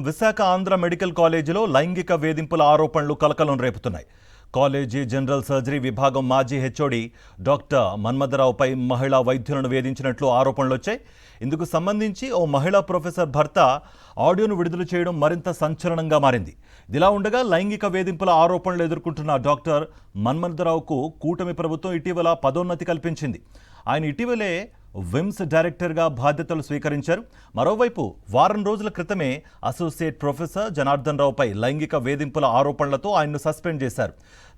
Visakha Andhra medical కాలేజీలో లైంగిక వేధింపుల ఆరోపణలు కలకలం రేపుతున్నాయి. కాలేజీ జనరల్ సర్జరీ విభాగం మాజీ హెచ్ఓడి డాక్టర్ మన్మథరావుపై మహిళా వైద్యులను వేధించినట్లు ఆరోపణలు వచ్చాయి. ఇందుకు సంబంధించి ఓ మహిళా ప్రొఫెసర్ భర్త ఆడియోను విడుదల చేయడం మరింత సంచలనంగా మారింది. ఇదిలా ఉండగా లైంగిక వేధింపుల ఆరోపణలు ఎదుర్కొంటున్న డాక్టర్ మన్మథరావుకు కూటమి ప్రభుత్వం ఇటీవల పదోన్నతి కల్పించింది. ఆయన ఇటీవలే విమ్స్ డైరెక్టర్గా బాధ్యతలు స్వీకరించారు. మరోవైపు వారం రోజుల క్రితమే అసోసియేట్ ప్రొఫెసర్ జనార్దన్ రావుపై లైంగిక వేధింపుల ఆరోపణలతో ఆయన్ను సస్పెండ్ చేశారు.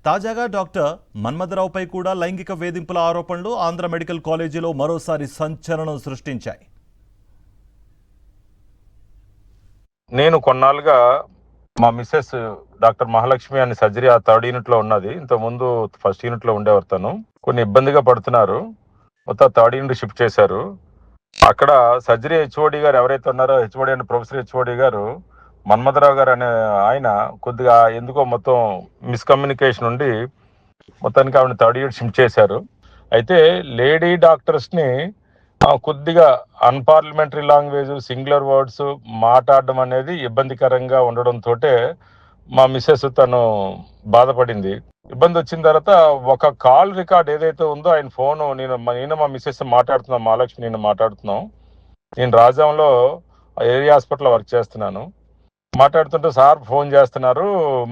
తాజాగా డాక్టర్ మన్మథరావుపై కూడా లైంగిక వేధింపుల ఆరోపణలు ఆంధ్ర మెడికల్ కాలేజీలో మరోసారి సంచలనం సృష్టించాయి. నేను కొన్నాళ్ళుగా మా మిస్సెస్ డాక్టర్ మహాలక్ష్మి అని సర్జరీ ఆ 3rd యూనిట్లో ఉన్నది. ఇంతకుముందు 1st యూనిట్లో ఉండేవారు. తను కొన్ని ఇబ్బందిగా పడుతున్నారు. మొత్తం 3rd యూనిట్ షిఫ్ట్ చేశారు. అక్కడ సర్జరీ హెచ్ఓడి గారు ఎవరైతే ఉన్నారో, హెచ్ఓడి అండ్ ప్రొఫెసర్ హెచ్ఓడి గారు మన్మథరావు గారు అనే ఆయన కొద్దిగా ఎందుకో మొత్తం మిస్కమ్యూనికేషన్ ఉండి మొత్తానికి ఆవిడ 3rd యూనిట్ షిఫ్ట్ చేశారు. అయితే లేడీ డాక్టర్స్ని కొద్దిగా అన్పార్లమెంటరీ లాంగ్వేజ్, సింగులర్ వర్డ్స్ మాట్లాడడం అనేది ఇబ్బందికరంగా ఉండడంతో మా మిస్సెస్ తను బాధపడింది. ఇబ్బంది వచ్చిన తర్వాత ఒక కాల్ రికార్డ్ ఏదైతే ఉందో ఆయన ఫోను నేను మా మిస్సెస్ మాట్లాడుతున్నాం, మహాలక్ష్మి నేను మాట్లాడుతున్నాం. నేను రాజాంలో ఏరియా హాస్పిటల్లో వర్క్ చేస్తున్నాను. మాట్లాడుతుంటే సార్ ఫోన్ చేస్తున్నారు,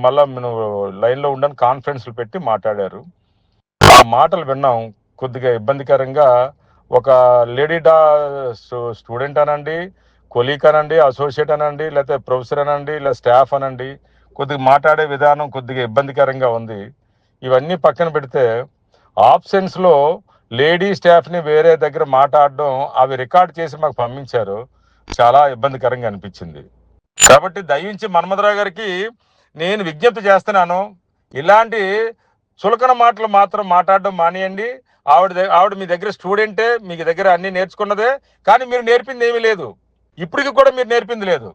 మళ్ళీ నువ్వు లైన్లో ఉండని కాన్ఫరెన్స్లు పెట్టి మాట్లాడారు. ఆ మాటలు విన్నాం. కొద్దిగా ఇబ్బందికరంగా ఒక లేడీ స్టూడెంట్ అనండి, కొలీగ్ అనండి, అసోసియేట్ అనండి, లేకపోతే ప్రొఫెసర్ అనండి, లేదా స్టాఫ్ అనండి, కొద్దిగా మాట్లాడే విధానం కొద్దిగా ఇబ్బందికరంగా ఉంది. ఇవన్నీ పక్కన పెడితే ఆప్షన్స్లో లేడీ స్టాఫ్ని వేరే దగ్గర మాట్లాడడం, అవి రికార్డ్ చేసి మాకు పంపించారు. చాలా ఇబ్బందికరంగా అనిపించింది. కాబట్టి దయించి మన్మథరావు గారికి నేను విజ్ఞప్తి చేస్తున్నాను, ఇలాంటి చులకన మాటలు మాత్రం మాట్లాడడం మానేయండి. ఆవిడ మీ దగ్గర స్టూడెంటే, మీ దగ్గర అన్ని నేర్చుకున్నదే, కానీ మీరు నేర్పింది ఏమీ లేదు. ఇప్పటికి కూడా మీరు నేర్పింది లేదు.